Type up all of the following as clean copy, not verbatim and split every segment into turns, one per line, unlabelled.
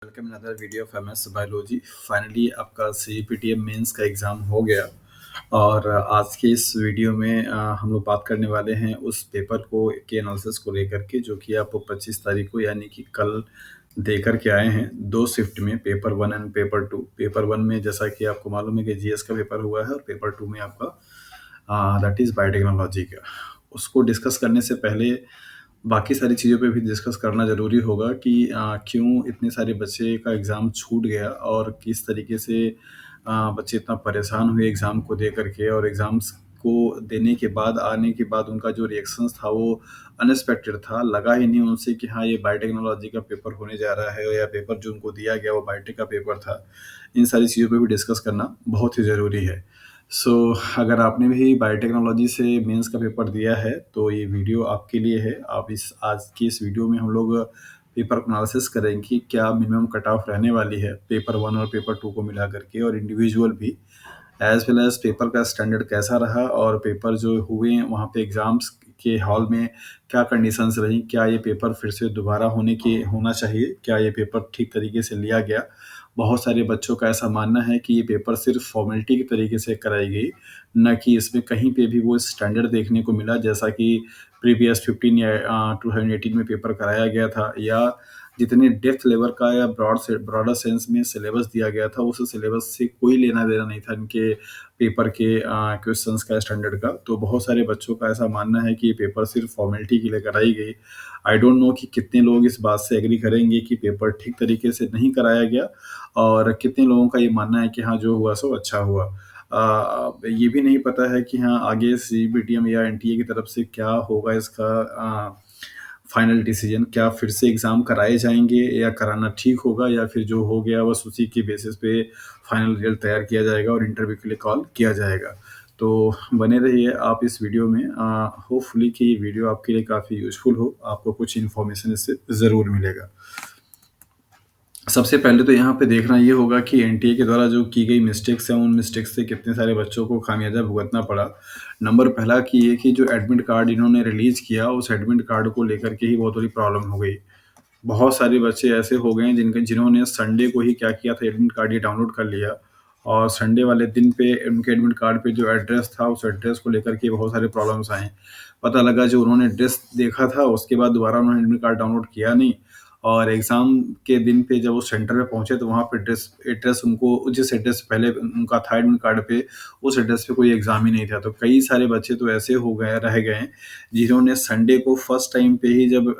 Welcome another video of MS biology. Finally आपका सीपीटीएम mains का exam हो गया और आज के इस वीडियो में हम लोग बात करने वाले हैं उस पेपर को के एनालिसिस को लेकर के, जो कि आप 25 तारीख को यानी कि कल दे कर के आए हैं। 2 शिफ्ट में पेपर 1 एंड पेपर 2। पेपर 1 में जैसा कि आपको मालूम है कि जीएस का पेपर हुआ है और पेपर 2 में आपका दैट इज़ बायोटेक्नोलॉजी का। उसको डिस्कस करने से पहले बाकी सारी चीज़ों पे भी डिस्कस करना ज़रूरी होगा कि क्यों इतने सारे बच्चे का एग्ज़ाम छूट गया और किस तरीके से बच्चे इतना परेशान हुए एग्ज़ाम को दे करके, और एग्ज़ाम्स को देने के बाद आने के बाद उनका जो रिएक्शंस था वो अनएक्सपेक्टेड था। लगा ही नहीं उनसे कि हाँ, ये बायोटेक्नोलॉजी का पेपर होने जा रहा है या पेपर जो उनको दिया गया वो बायोटेक का पेपर था। इन सारी चीज़ों पे भी डिस्कस करना बहुत ही ज़रूरी है। सो अगर आपने भी बायोटेक्नोलॉजी से मेंस का पेपर दिया है तो ये वीडियो आपके लिए है। आप इस आज की इस वीडियो में हम लोग पेपर एनालिसिस करेंगे कि क्या मिनिमम कट ऑफ रहने वाली है पेपर 1 और पेपर 2 को मिला करके, और इंडिविजुअल भी एज वेल एज पेपर का स्टैंडर्ड कैसा रहा, और पेपर जो हुए वहाँ पे एग्ज़ाम्स के हॉल में क्या कंडीशंस रही, क्या ये पेपर फिर से दोबारा होना चाहिए, क्या ये पेपर ठीक तरीके से लिया गया। बहुत सारे बच्चों का ऐसा मानना है कि ये पेपर सिर्फ फॉर्मेलिटी के तरीके से कराई गई, न कि इसमें कहीं पे भी वो स्टैंडर्ड देखने को मिला जैसा कि प्रीवियस 15 या 2018 में पेपर कराया गया था, या जितने डेप्थ लेवल का या ब्रॉडर सेंस में सिलेबस दिया गया था, उस सिलेबस से कोई लेना देना नहीं था इनके पेपर के क्वेश्चंस का स्टैंडर्ड का। तो बहुत सारे बच्चों का ऐसा मानना है कि ये पेपर सिर्फ फॉर्मेलिटी के लिए कराई गई। आई डोंट नो कि कितने लोग इस बात से एग्री करेंगे कि पेपर ठीक तरीके से नहीं कराया गया, और कितने लोगों का ये मानना है कि हाँ, जो हुआ सो अच्छा हुआ। ये भी नहीं पता है कि हाँ, आगे सीबीटीएम या एनटीए की तरफ से क्या होगा इसका फाइनल डिसीजन। क्या फिर से एग्ज़ाम कराए जाएँगे या कराना ठीक होगा, या फिर जो हो गया बस उसी के बेसिस पे फाइनल रिज़ल्ट तैयार किया जाएगा और इंटरव्यू के लिए कॉल किया जाएगा। तो बने रहिए आप इस वीडियो में। होपफुली कि ये वीडियो आपके लिए काफ़ी यूज़फुल हो, आपको कुछ इन्फॉर्मेशन इससे ज़रूर मिलेगा। सबसे पहले तो यहाँ पे देखना ये होगा कि एनटीए के द्वारा जो की गई मिस्टेक्स हैं, उन मिस्टेक्स से कितने सारे बच्चों को खामियाजा भुगतना पड़ा। नंबर पहला कि ये कि जो एडमिट कार्ड इन्होंने रिलीज़ किया, उस एडमिट कार्ड को लेकर के ही बहुत बड़ी प्रॉब्लम हो गई। बहुत सारे बच्चे ऐसे हो गए हैं जिन्होंने संडे को ही क्या किया था, एडमिट कार्ड ये डाउनलोड कर लिया, और संडे वाले दिन पे उनके एडमिट कार्ड पे जो एड्रेस था, उस एड्रेस को लेकर के बहुत सारे प्रॉब्लम्स आए। पता लगा जो उन्होंने एड्रेस देखा था उसके बाद दोबारा उन्होंने एडमिट कार्ड डाउनलोड किया नहीं, और एग्ज़ाम के दिन पे जब वो सेंटर पे पहुँचे तो वहाँ पे एड्रेस उनको जिस एड्रेस पहले उनका था एडमिट कार्ड पे, उस एड्रेस पे कोई एग्ज़ाम ही नहीं था। तो कई सारे बच्चे तो ऐसे रह गए हैं जिन्होंने संडे को फर्स्ट टाइम पे ही जब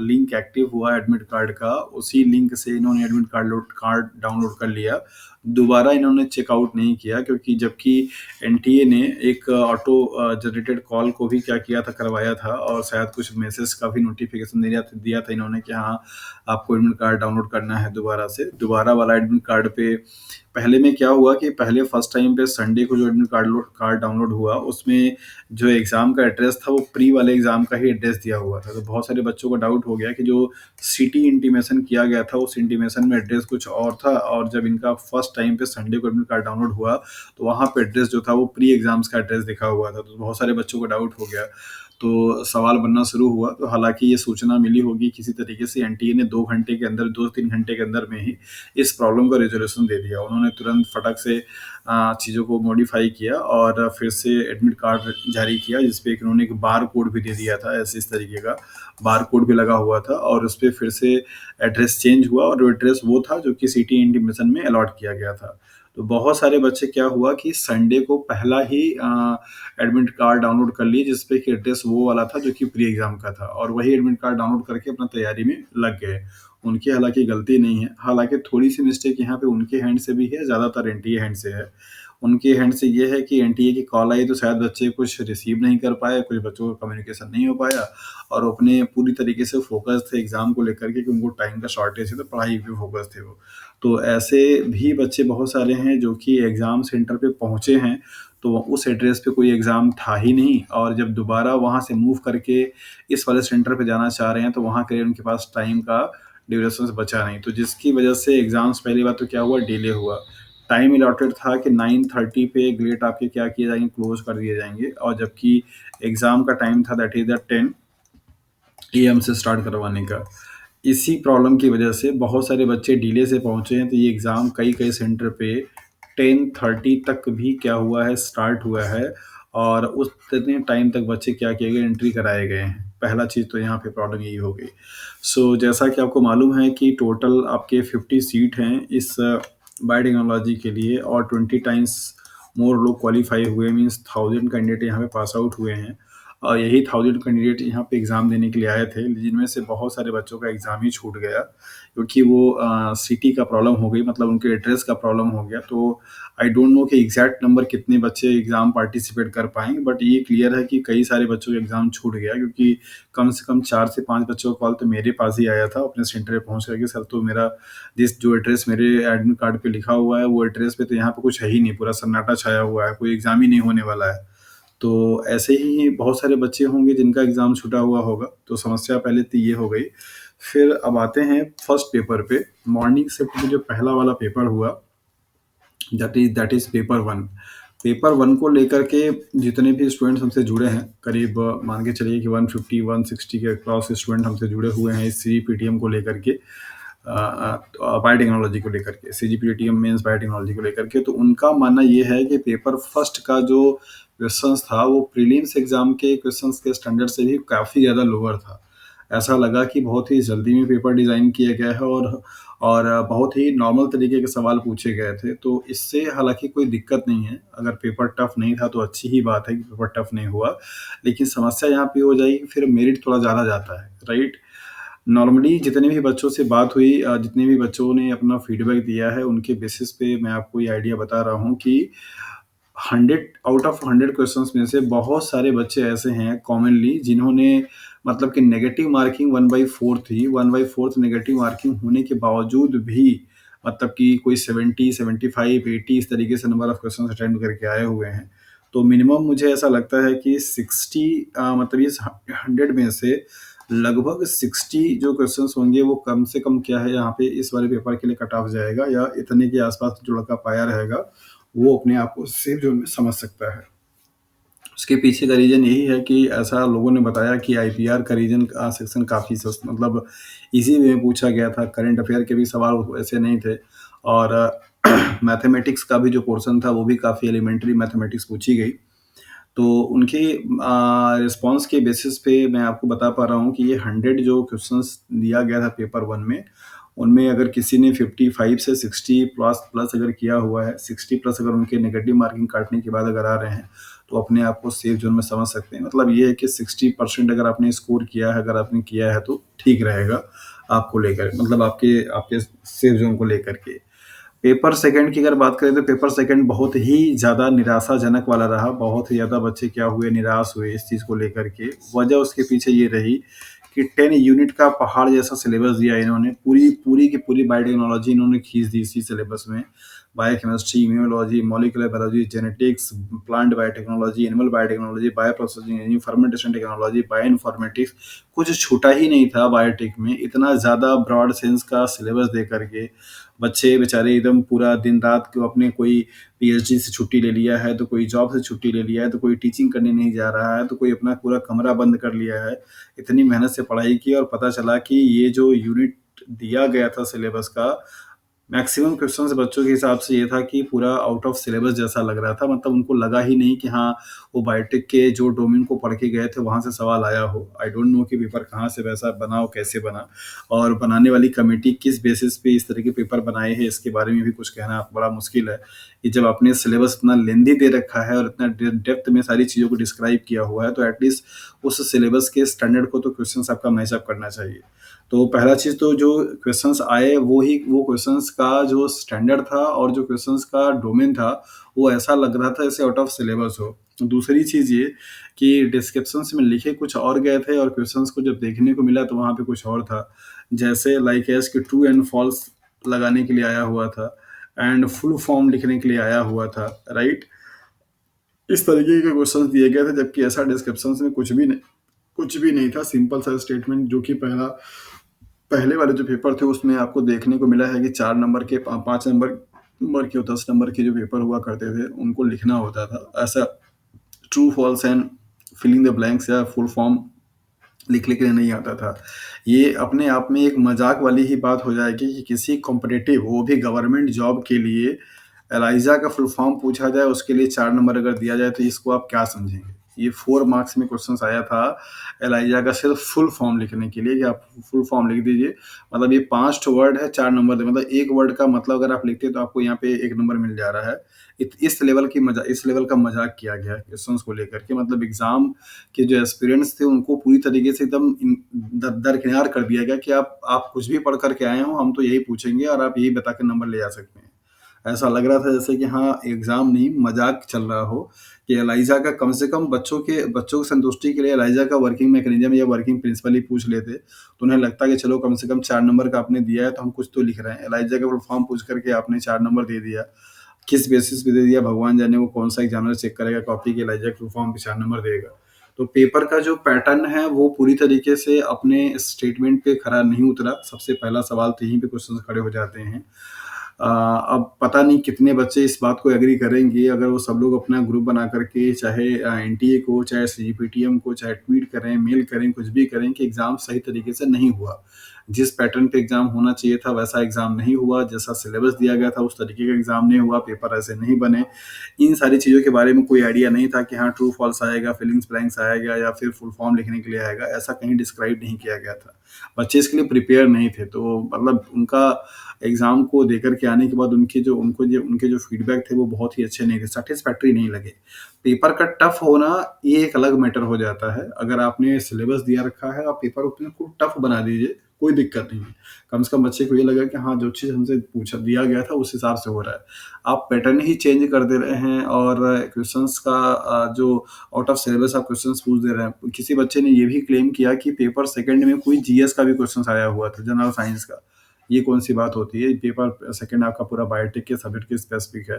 लिंक एक्टिव हुआ एडमिट कार्ड का, उसी लिंक से इन्होंने एडमिट कार्ड डाउनलोड कर लिया। दोबारा इन्होंने चेकआउट नहीं किया, क्योंकि जबकि एनटीए ने एक ऑटो जनरेटेड कॉल को भी क्या किया था, करवाया था, और शायद कुछ मैसेज का भी नोटिफिकेशन दिया था इन्होंने कि हाँ, आपको एडमिट कार्ड डाउनलोड करना है दोबारा से। दोबारा वाला एडमिट कार्ड पे पहले में क्या हुआ कि पहले फर्स्ट टाइम पे संडे को जो एडमिट कार्ड डाउनलोड हुआ, उसमें जो एग्ज़ाम का एड्रेस था वो प्री वाले एग्ज़ाम का ही एड्रेस दिया हुआ था। तो बहुत सारे बच्चों को डाउट हो गया कि जो सिटी इंटीमेशन किया गया था, उस इंटीमेशन में एड्रेस कुछ और था, और जब इनका फर्स्ट टाइम पे संडे को एडमिट कार्ड डाउनलोड हुआ तो वहाँ पे एड्रेस जो था वो प्री एग्ज़ाम्स का एड्रेस लिखा हुआ था। तो बहुत सारे बच्चों को डाउट हो गया, तो सवाल बनना शुरू हुआ। तो हालाँकि ये सूचना मिली होगी किसी तरीके से, एनटीए ने 2 घंटे के अंदर, 2-3 घंटे के अंदर में ही इस प्रॉब्लम का रिज़ॉल्यूशन दे दिया। उन्होंने तुरंत फटक से चीज़ों को मॉडिफ़ाई किया और फिर से एडमिट कार्ड जारी किया, जिस पे एक उन्होंने एक बार कोड भी दे दिया था, ऐसे इस तरीके का बार कोड भी लगा हुआ था, और उसपे फिर से एड्रेस चेंज हुआ, और एड्रेस वो था जो कि सिटी इंटीमेशन में अलॉट किया गया था। तो बहुत सारे बच्चे क्या हुआ कि संडे को पहला ही एडमिट कार्ड डाउनलोड कर लिए, जिस पे कि एड्रेस वो वाला था जो कि प्री एग्ज़ाम का था, और वही एडमिट कार्ड डाउनलोड करके अपना तैयारी में लग गए। उनकी हालाँकि गलती नहीं है, हालाँकि थोड़ी-सी मिस्टेक यहाँ पे उनके हैंड से भी है, ज़्यादातर एनटीए हैंड से है। उनके हैंड से ये है कि एनटीए की कॉल आई तो शायद बच्चे कुछ रिसीव नहीं कर पाए, कुछ बच्चों का कम्युनिकेशन नहीं हो पाया, और अपने पूरी तरीके से फ़ोकस थे एग्ज़ाम को लेकर के कि उनको टाइम का शॉर्टेज है, तो पढ़ाई पे फ़ोकस थे वो। तो ऐसे भी बच्चे बहुत सारे हैं जो कि एग्ज़ाम सेंटर पे पहुँचे हैं, तो उस एड्रेस पे कोई एग्ज़ाम था ही नहीं, और जब दोबारा वहाँ से मूव करके इस वाले सेंटर पे जाना चाह रहे हैं, तो वहाँ के लिए उनके पास टाइम का ड्यूरेशंस बचा नहीं, तो जिसकी वजह से एग्ज़ाम्स पहली बात तो क्या हुआ, डिले हुआ। टाइम अलॉटेड था कि 9:30 पे ग्रेड आपके क्या किए जाएँगे, क्लोज़ कर दिए जाएँगे, और जबकि एग्ज़ाम का टाइम था दैट इज़ द 10 एएम से स्टार्ट करवाने का। इसी प्रॉब्लम की वजह से बहुत सारे बच्चे डिले से पहुँचे हैं, तो ये एग्ज़ाम कई-कई सेंटर पे 10:30 तक भी क्या हुआ है, स्टार्ट हुआ है और उस इतने टाइम तक बच्चे क्या किए गए, एंट्री कराए गए हैं। पहला चीज़ तो यहाँ पे प्रॉब्लम यही हो गई। सो जैसा कि आपको मालूम है कि टोटल आपके 50 सीट हैं इस बायोटेक्नोलॉजी के लिए और 20 टाइम्स मोर लोग क्वालीफाई हुए, मीन्स 1000 कैंडिडेट यहाँ पे पास आउट हुए हैं। और यही 1000 कैंडिडेट यहाँ पे एग्ज़ाम देने के लिए आए थे, जिनमें से बहुत सारे बच्चों का एग्ज़ाम ही छूट गया क्योंकि वो सिटी का प्रॉब्लम हो गई, मतलब उनके एड्रेस का प्रॉब्लम हो गया। तो आई डोंट नो कि एग्ज़ैक्ट नंबर कितने बच्चे एग्ज़ाम पार्टिसिपेट कर पाएँगे, बट ये क्लियर है कि कई सारे बच्चों का एग्ज़ाम छूट गया क्योंकि कम से कम 4 से 5 बच्चों का कॉल तो मेरे पास ही आया था अपने सेंटर पे पहुँच कर के, सर तो मेरा जो एड्रेस मेरे एडमिट कार्ड पे लिखा हुआ है, वो एड्रेस पे तो यहाँ पे कुछ है ही नहीं, पूरा सन्नाटा छाया हुआ है, कोई एग्ज़ाम ही नहीं होने वाला है। तो ऐसे ही बहुत सारे बच्चे होंगे जिनका एग्ज़ाम छूटा हुआ होगा, तो समस्या पहले तो ये हो गई। फिर अब आते हैं फर्स्ट पेपर पे। मॉर्निंग शिफ्ट में जो पहला वाला पेपर हुआ, दैट इज़ पेपर 1। पेपर 1 को लेकर के जितने भी स्टूडेंट्स हमसे जुड़े हैं, करीब मान के चलिए कि 150-160 के क्रॉस स्टूडेंट हमसे जुड़े हुए हैं इस सीजीपीटीएम को लेकर के, बायोटेक्नोलॉजी को लेकर के, सीजीपीटीएम मीन्स बायोटेक्नोलॉजी को लेकर के। तो उनका मानना ये है कि पेपर फर्स्ट का जो क्वेश्चंस था, वो प्रीलिम्स एग्ज़ाम के क्वेश्चंस के स्टैंडर्ड से भी काफ़ी ज़्यादा लोअर था। ऐसा लगा कि बहुत ही जल्दी में पेपर डिज़ाइन किया गया है और बहुत ही नॉर्मल तरीके के सवाल पूछे गए थे। तो इससे हालाँकि कोई दिक्कत नहीं है, अगर पेपर टफ़ नहीं था तो अच्छी ही बात है कि पेपर टफ़ नहीं हुआ। लेकिन समस्या यहाँ पे हो जाएगी, फिर मेरिट थोड़ा ज़्यादा जाता है, राइट? नॉर्मली जितने भी बच्चों से बात हुई, जितने भी बच्चों ने अपना फीडबैक दिया है, उनके बेसिस पे मैं आपको ये आइडिया बता रहा हूँ कि 100 आउट ऑफ 100 क्वेश्चंस में से बहुत सारे बच्चे ऐसे हैं कॉमनली जिन्होंने, मतलब कि नेगेटिव मार्किंग 1/4 थी, 1/4 नेगेटिव मार्किंग होने के बावजूद भी, मतलब कि कोई 70, 75, 80 इस तरीके से नंबर ऑफ क्वेश्चंस अटेम्प्ट करके आए हुए हैं। तो मिनिमम मुझे ऐसा लगता है कि 60, मतलब इस 100 में से लगभग 60 जो क्वेश्चंस होंगे वो कम से कम क्या है, यहाँ पे इस वाले पेपर के लिए कट ऑफ जाएगा या इतने के आसपास जो लड़का पाया रहेगा, वो अपने आप को सेफ ज़ोन में समझ सकता है। उसके पीछे का रीज़न यही है कि ऐसा लोगों ने बताया कि आईपीआर का सेक्शन काफ़ी मतलब इजी वे में पूछा गया था, करंट अफेयर के भी सवाल वैसे नहीं थे और मैथमेटिक्स का भी जो पोर्शन था वो भी काफ़ी एलिमेंट्री मैथमेटिक्स पूछी गई। तो उनके रिस्पॉन्स के बेसिस पे मैं आपको बता पा रहा हूँ कि ये 100 जो क्वेश्चंस दिया गया था पेपर 1 में, उनमें अगर किसी ने 55 से 60 प्लस प्लस अगर किया हुआ है, 60 प्लस अगर उनके नेगेटिव मार्किंग काटने के बाद अगर आ रहे हैं, तो अपने आप को सेफ ज़ोन में समझ सकते हैं। मतलब ये है कि 60% अगर आपने स्कोर किया है, अगर आपने किया है तो ठीक रहेगा आपको लेकर, मतलब आपके आपके सेफ ज़ोन को लेकर के। पेपर सेकंड की अगर बात करें तो पेपर सेकंड बहुत ही ज़्यादा निराशाजनक वाला रहा। बहुत ही ज़्यादा बच्चे क्या हुए, निराश हुए इस चीज़ को लेकर के। वजह उसके पीछे ये रही कि 10 यूनिट का पहाड़ जैसा सिलेबस दिया इन्होंने। पूरी पूरी की पूरी बायोटेक्नोलॉजी इन्होंने खींच दी इसी सिलेबस में। Biochemistry, immunology, molecular biology, genetics, plant biotechnology, animal biotechnology, bioprocessing engineering, fermentation technology, bioinformatics, कुछ छूटा ही नहीं था बायोटेक में। इतना ज़्यादा ब्रॉड सेंस का सिलेबस दे करके बच्चे बेचारे एकदम पूरा दिन-रात को अपने, कोई पीएचडी से छुट्टी ले लिया है, तो कोई जॉब से छुट्टी ले लिया है, तो कोई टीचिंग करने नहीं जा रहा है, तो कोई अपना पूरा कमरा बंद कर लिया है। इतनी मेहनत से पढ़ाई की और पता चला कि ये जो यूनिट दिया गया था सिलेबस का, मैक्सिमम क्वेश्चंस बच्चों के हिसाब से ये था कि पूरा आउट ऑफ सिलेबस जैसा लग रहा था। मतलब उनको लगा ही नहीं कि हाँ, वो बायोटेक के जो डोमेन को पढ़ के गए थे वहाँ से सवाल आया हो। आई डोंट नो कि पेपर कहाँ से वैसा बना और कैसे बना, और बनाने वाली कमेटी किस बेसिस पे इस तरह के पेपर बनाए हैं, इसके बारे में भी कुछ कहना बड़ा मुश्किल है। कि जब आपने सिलेबस इतना लेंदी दे रखा है और इतना डेप्थ में सारी चीज़ों को डिस्क्राइब किया हुआ है, तो एटलीस्ट उस सिलेबस के स्टैंडर्ड को तो क्वेश्चंस आपका मैच अप करना चाहिए। तो पहला चीज़ तो जो क्वेश्चंस आए वो क्वेश्चंस का जो स्टैंडर्ड था और जो क्वेश्चंस का डोमेन था, वो ऐसा लग रहा था जैसे आउट ऑफ सिलेबस हो। दूसरी चीज़ ये कि डिस्क्रिप्शंस में लिखे कुछ और गए थे और क्वेश्चंस को जब देखने को मिला तो वहाँ पे कुछ और था। जैसे लाइक एज़ कि ट्रू एंड फ़ॉल्स लगाने के लिए आया हुआ था एंड फुल फॉर्म लिखने के लिए आया हुआ था, राइट? इस तरीके के क्वेश्चंस दिए गए थे, जबकि ऐसा डिस्क्रिप्शंस में कुछ भी नहीं था। सिंपल सा स्टेटमेंट जो कि पहले वाले जो पेपर थे उसमें आपको देखने को मिला है कि 4 नंबर के 5 नंबर के और 10 नंबर के जो पेपर हुआ करते थे, उनको लिखना होता था। ऐसा true, false and fill in the blanks या फुल फॉर्म लिखने के लिए नहीं आता था। ये अपने आप में एक मज़ाक वाली ही बात हो जाएगी कि किसी कॉम्पिटिटिव वो भी गवर्नमेंट जॉब के लिए एलाइज़ा का फुल फॉर्म पूछा जाए, उसके लिए 4 नंबर अगर दिया जाए तो इसको आप क्या समझेंगे? ये 4 मार्क्स में क्वेश्चन्स आया था एलाइज़ा का सिर्फ़ फुल फॉर्म लिखने के लिए कि आप फुल फॉर्म लिख दीजिए। मतलब ये 5 ठो वर्ड है, 4 नंबर दे मतलब 1 वर्ड का मतलब अगर आप लिखते तो आपको यहाँ पे 1 नंबर मिल जा रहा है। इस लेवल का मज़ाक किया गया है क्वेश्चन्स को लेकर के मतलब एग्ज़ाम के जो एस्पिरेंट्स थे उनको पूरी तरीके से एकदम दरकिनार कर दिया गया कि आप कुछ भी पढ़ कर के आए हो, हम तो यही पूछेंगे और आप यही बता के नंबर ले जा सकते हैं। ऐसा लग रहा था जैसे कि हाँ, एग्ज़ाम नहीं मज़ाक चल रहा हो कि एलाइज़ा का कम से कम बच्चों की संतुष्टि के लिए एलाइज़ा का वर्किंग मैकेनिज़्म या वर्किंग प्रिंसिपल ही पूछ लेते, तो उन्हें लगता कि चलो कम से कम 4 नंबर का आपने दिया है तो हम कुछ तो लिख रहे हैं। एलाइज़ा का फुल फॉर्म पूछ कर के आपने 4 नंबर दे दिया। किस बेसिस पे दे दिया भगवान जाने वो कौन-सा एग्ज़ामिनर चेक करेगा कॉपी के एलाइज़ा के फुल फॉर्म पे 4 नंबर देगा। तो पेपर का जो पैटर्न है वो पूरी तरीके से अपने स्टेटमेंट पे खरा नहीं उतरा। सबसे पहला सवाल तो यहीं पे क्वेश्चन खड़े हो जाते हैं। अब पता नहीं कितने बच्चे इस बात को एग्री करेंगे अगर वो सब लोग अपना ग्रुप बना करके चाहे एनटीए को, चाहे सीजीपीटीएम को, चाहे ट्वीट करें, मेल करें, कुछ भी करें कि एग्ज़ाम सही तरीके से नहीं हुआ। जिस पैटर्न पे एग्ज़ाम होना चाहिए था वैसा एग्ज़ाम नहीं हुआ, जैसा सिलेबस दिया गया था उस तरीके का एग्ज़ाम नहीं हुआ, पेपर ऐसे नहीं बने। इन सारी चीज़ों के बारे में कोई आइडिया नहीं था कि हाँ, ट्रू फॉल्स आएगा, फिलिंग्स ब्लैंक्स आएगा या फिर फुल फॉर्म लिखने के लिए आएगा, ऐसा कहीं डिस्क्राइब नहीं किया गया था। बच्चे इसके लिए प्रिपेयर नहीं थे, तो मतलब उनका एग्ज़ाम को देकर के आने के बाद उनके जो फीडबैक थे वो बहुत ही अच्छे नहीं थे, सैटिस्फैक्टरी नहीं लगे। पेपर का टफ़ होना ये एक अलग मैटर हो जाता है। अगर आपने सिलेबस दिया रखा है, आप पेपर उतने को टफ़ बना दीजिए, कोई दिक्कत नहीं है। कम से कम बच्चे को ये लगे कि हाँ, जो चीज़ हमसे पूछा दिया गया था उस हिसाब से हो रहा है। आप पैटर्न ही चेंज कर दे रहे हैं और क्वेश्चंस का जो आउट ऑफ सिलेबस आप क्वेश्चंस पूछ दे रहे हैं। किसी बच्चे ने ये भी क्लेम किया कि पेपर सेकंड में कोई जीएस का भी क्वेश्चंस आया हुआ था, जनरल साइंस का। ये कौन-सी बात होती है? पेपर सेकंड आपका पूरा बायोटेक के सब्जेक्ट के स्पेसिफिक है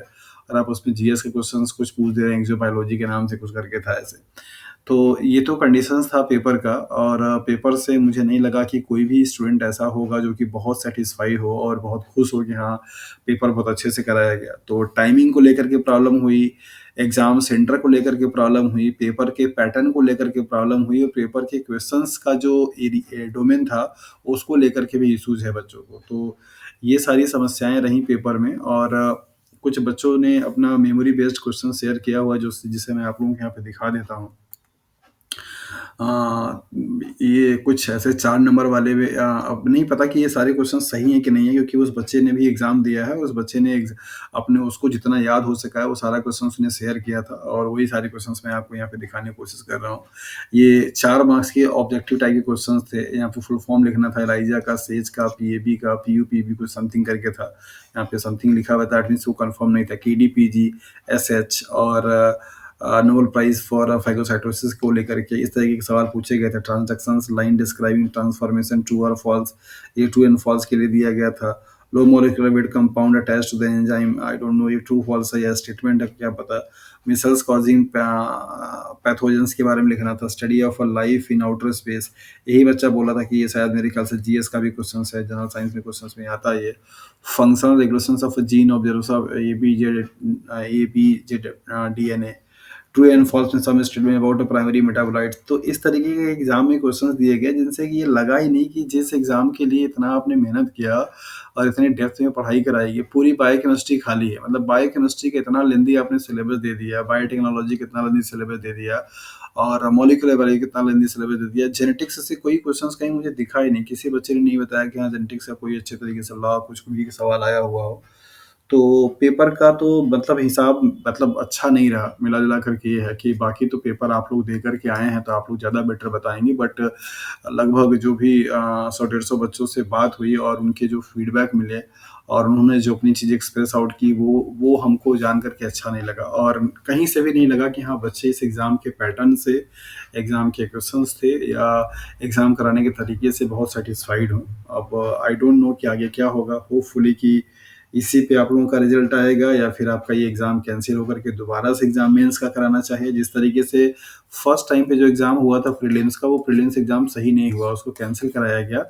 और आप उसमें जीएस के क्वेश्चंस कुछ पूछ दे रहे हैं, एक्सोबायोलॉजी के नाम से कुछ करके था ऐसे। तो ये तो कंडीशंस था पेपर का और पेपर से मुझे नहीं लगा कि कोई भी स्टूडेंट ऐसा होगा जो कि बहुत सैटिस्फाई हो और बहुत खुश हो कि हाँ, पेपर बहुत अच्छे से कराया गया। तो टाइमिंग को लेकर के प्रॉब्लम हुई, एग्ज़ाम सेंटर को लेकर के प्रॉब्लम हुई, पेपर के पैटर्न को लेकर के प्रॉब्लम हुई और पेपर के क्वेश्चंस का जो डोमेन था, उसको लेकर के भी इश्यूज़ है बच्चों को। तो ये सारी समस्याएँ रहीं पेपर में और कुछ बच्चों ने अपना मेमोरी बेस्ड क्वेश्चन शेयर किया हुआ जो जिसे मैं आप लोगों को यहाँ पे दिखा देता हूँ। अ, ये कुछ ऐसे 4 नंबर वाले में अब नहीं पता कि ये सारे क्वेश्चन सही हैं कि नहीं है क्योंकि उस बच्चे ने भी एग्ज़ाम दिया है, उस बच्चे ने अपने उसको जितना याद हो सका है वो सारा क्वेश्चन उसने शेयर किया था और वही सारे क्वेश्चंस मैं आपको यहाँ पे दिखाने की कोशिश कर रहा हूँ। ये 4 मार्क्स के ऑब्जेक्टिव टाइप के क्वेश्चंस थे, यहाँ पे फुल फॉर्म लिखना था एलाइज़ा का, सेज का, पीएबी का, पीयूपीबी कुछ समथिंग करके था। यहाँ पे समथिंग लिखा हुआ था दैट मीन्स वो कन्फर्म नहीं था, केडीपीजी, एसएच और नोबेल प्राइज़ फॉर फाइगोसाइटोसिस को लेकर के इस तरीके के सवाल पूछे गए थे। Transactions line describing transformation true और फ़ॉल्स, ये ट्रू एंड फ़ॉल्स के लिए दिया गया था। Low molecular weight compound attached to the enzyme, I don't know ये ट्रू फ़ॉल्स है या स्टेटमेंट है क्या पता। मिसल्स कॉज़िंग पैथोजेंस के बारे में लिखना था। Study of a life in outer space, यही बच्चा बोला था कि ये शायद मेरे ख्याल से जीएस का भी क्वेश्चंस है, जनरल साइंस में क्वेश्चंस में आता है ये। Functional regulations of a gene observes of ABZ DNA, true and false में some statement about a primary metabolites. तो इस तरीके के एग्जाम में क्वेश्चंस दिए गए जिनसे कि ये लगा ही नहीं कि जिस एग्जाम के लिए इतना आपने मेहनत किया और इतने डेप्थ में पढ़ाई कराई है, पूरी बायोकेमिस्ट्री खाली है। मतलब बायोकेमिस्ट्री का इतना लेंदी आपने सिलेबस दे दिया, बायोटेक्नोलॉजी का इतना लेंदी सिलेबस दे दिया और मॉलिक्यूलर बायोलॉजी का इतना लेंदी सिलेबस दे दिया। जेनेटिक्स से कोई क्वेश्चंस कहीं मुझे दिखा ही नहीं, किसी बच्चे ने नहीं बताया कि हाँ जेनेटिक्स का कोई अच्छे तरीके से लॉ कुछ भी सवाल आया हुआ हो। तो पेपर का तो मतलब हिसाब मतलब अच्छा नहीं रहा, मिला-जुला करके ये है कि बाकी तो पेपर आप लोग दे कर के आए हैं, तो आप लोग ज़्यादा बेटर बताएँगे बट लगभग जो भी 100 डेढ़ 100 बच्चों से बात हुई और उनके जो फीडबैक मिले और उन्होंने जो अपनी चीज़ एक्सप्रेस आउट की, वो हमको जान कर के अच्छा नहीं लगा और कहीं से भी नहीं लगा कि हाँ, बच्चे इस एग्ज़ाम के पैटर्न से, एग्ज़ाम के क्वेश्चन्स थे या एग्ज़ाम कराने के तरीके से बहुत सैटिस्फाइड हूँ। अब आई डोंट नो कि आगे क्या होगा, होपफुली कि इसी पे आप लोगों का रिज़ल्ट आएगा या फिर आपका ये एग्ज़ाम कैंसल होकर के दोबारा से एग्ज़ाम मेंस का कराना चाहिए। जिस तरीके से फर्स्ट टाइम पे जो एग्ज़ाम हुआ था प्रीलिम्स का, वो प्रीलिम्स एग्ज़ाम सही नहीं हुआ, उसको कैंसल कराया गया।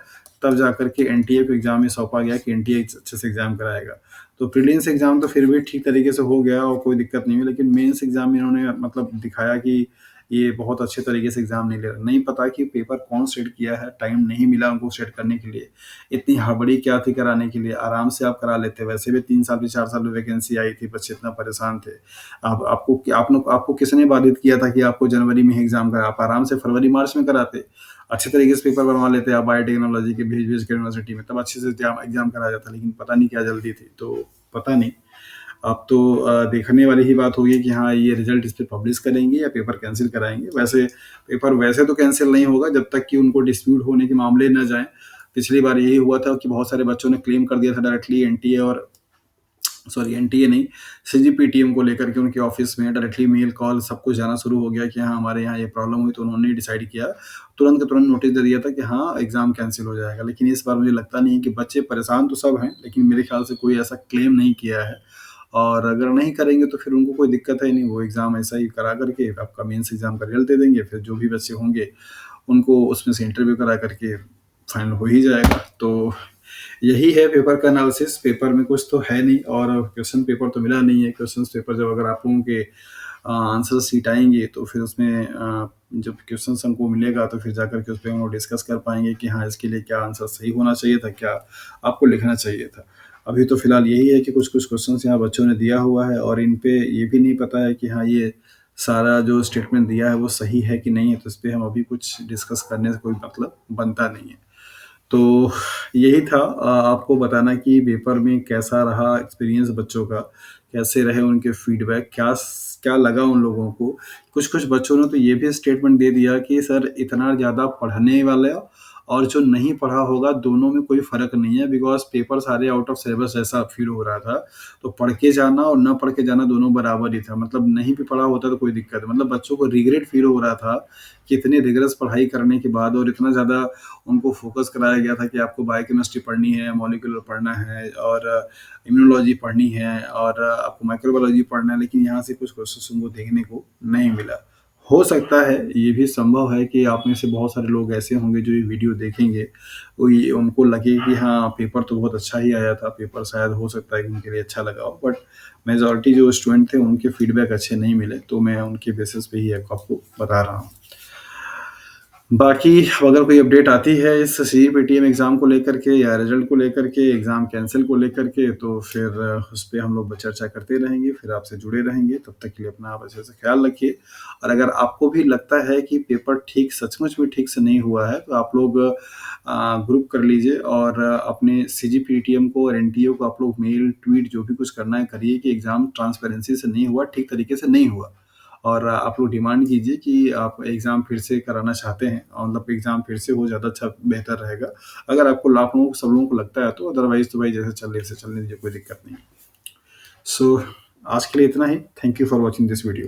तब जाकर के एनटीए को एग्ज़ाम में सौंपा गया कि एनटीए अच्छे से एग्ज़ाम कराएगा। तो प्रीलिम्स एग्ज़ाम तो फिर भी ठीक तरीके से हो गया और कोई दिक्कत नहीं हुई, लेकिन मेंस एग्ज़ाम में इन्होंने मतलब दिखाया कि ये बहुत अच्छे तरीके से एग्ज़ाम नहीं ले रहे। नहीं पता कि पेपर कौन सेट किया है, टाइम नहीं मिला उनको सेट करने के लिए। इतनी हड़बड़ी क्या थी कराने के लिए, आराम से आप करा लेते। वैसे भी 3 साल भी 4 साल में वैकेंसी आई थी, बच्चे इतना परेशान थे। अब आपको किसने बाधित किया था कि आपको जनवरी में ही एग्ज़ाम करा? आप आराम से फरवरी-मार्च में कराते। अच्छे तरीके से पेपर बनवा लेते आप बायोटेक्नोलॉजी के भेज-भेज के यूनिवर्सिटी में, तब अच्छे से एग्ज़ाम एग्ज़ाम कराया जाता। लेकिन पता नहीं क्या जल्दी थी, तो पता नहीं। अब तो देखने वाली ही बात होगी कि हाँ, ये रिज़ल्ट इस पे पब्लिश करेंगे या पेपर कैंसल कराएँगे। वैसे पेपर वैसे तो कैंसल नहीं होगा जब तक कि उनको डिस्प्यूट होने के मामले ना जाएँ। पिछली बार यही हुआ था कि बहुत सारे बच्चों ने क्लेम कर दिया था डायरेक्टली एनटीए और सॉरी एनटीए नहीं, सीजीपीटीएम को लेकर के उनके ऑफिस में डायरेक्टली मेल कॉल सब कुछ जाना शुरू हो गया कि हाँ हमारे यहाँ ये प्रॉब्लम हुई, तो उन्होंने डिसाइड किया, तुरंत का तुरंत नोटिस दे दिया था कि हाँ एग्जाम कैंसिल हो जाएगा। लेकिन इस बार मुझे लगता नहीं है कि बच्चे परेशान तो सब हैं, लेकिन मेरे ख्याल से कोई ऐसा क्लेम नहीं किया है। और अगर नहीं करेंगे तो फिर उनको कोई दिक्कत है नहीं, वो एग्जाम ऐसा ही करा करके आपका मेंस एग्जाम का रिजल्ट दे देंगे, फिर जो भी बच्चे होंगे उनको उसमें से इंटरव्यू करा करके फाइनल हो ही जाएगा। तो यही है पेपर का एनालिसिस। पेपर में कुछ तो है नहीं और क्वेश्चन पेपर तो मिला नहीं है। क्वेश्चन पेपर जब अगर आप लोगों के आंसर शीट आएंगे तो फिर उसमें जब क्वेश्चन हमको मिलेगा तो फिर जाकर के उस पर हम लोग डिस्कस कर पाएंगे कि हाँ इसके लिए क्या आंसर सही होना चाहिए था, क्या आपको लिखना चाहिए था। अभी तो फिलहाल यही है कि कुछ कुछ क्वेश्चन यहाँ बच्चों ने दिया हुआ है और इन पे ये भी नहीं पता है कि हाँ ये सारा जो स्टेटमेंट दिया है वो सही है कि नहीं है, तो इस पर हम अभी कुछ डिस्कस करने से कोई मतलब बनता नहीं है। तो यही था आपको बताना कि पेपर में कैसा रहा एक्सपीरियंस बच्चों का, कैसे रहे उनके फीडबैक, क्या लगा उन लोगों को। कुछ-कुछ बच्चों ने तो ये भी स्टेटमेंट दे दिया कि सर इतना ज़्यादा पढ़ने वाला और जो नहीं पढ़ा होगा दोनों में कोई फ़र्क नहीं है, बिकॉज़ पेपर सारे आउट ऑफ सिलेबस जैसा फ़ील हो रहा था। तो पढ़ के जाना और ना पढ़ के जाना दोनों बराबर ही था। मतलब नहीं भी पढ़ा होता तो कोई दिक्कत है। मतलब बच्चों को रिग्रेट फ़ील हो रहा था कि इतनी रिगरस पढ़ाई करने के बाद और इतना ज़्यादा उनको फोकस कराया गया था कि आपको बायोकेमिस्ट्री पढ़नी है, मॉलिक्यूलर पढ़ना है और इम्यूनोलॉजी पढ़नी है और आपको माइक्रोबायोलॉजी पढ़ना है, लेकिन यहाँ से कुछ क्वेश्चंस उनको देखने को नहीं मिला। हो सकता है, ये भी संभव है कि आप में से बहुत सारे लोग ऐसे होंगे जो ये वीडियो देखेंगे, तो ये उनको लगे कि हाँ, पेपर तो बहुत अच्छा ही आया था, पेपर शायद हो सकता है कि उनके लिए अच्छा लगा हो, बट मेजॉरिटी जो स्टूडेंट थे उनके फीडबैक अच्छे नहीं मिले, तो मैं उनके बेसिस पे ही आपको बता रहा हूँ। बाकी अगर कोई अपडेट आती है इस सीईपीटीएम एग्ज़ाम को लेकर के या रिज़ल्ट को लेकर के, एग्ज़ाम कैंसल को लेकर के, तो फिर उस पे हम लोग चर्चा करते रहेंगे, फिर आपसे जुड़े रहेंगे। तब तक के लिए अपना आप अच्छे से ख़्याल रखिए और अगर आपको भी लगता है कि पेपर ठीक सचमुच में ठीक से नहीं हुआ है, तो आप लोग ग्रुप कर लीजिए और अपने सीजीपीटीएम को और एनटीए को आप लोग मेल, ट्वीट जो भी कुछ करना है करिए कि एग्ज़ाम ट्रांसपेरेंसी से नहीं हुआ, ठीक तरीके से नहीं हुआ। और आप लोग डिमांड कीजिए कि आप एग्ज़ाम फिर से कराना चाहते हैं और मतलब एग्ज़ाम फिर से हो ज़्यादा अच्छा बेहतर रहेगा। अगर आपको आप लोगों को सब लोगों को लगता है तो, अदरवाइज़ तो भाई जैसे चल रही है वैसे चलने दीजिए, कोई दिक्कत नहीं। सो आज के लिए इतना ही। Thank you for watching this video.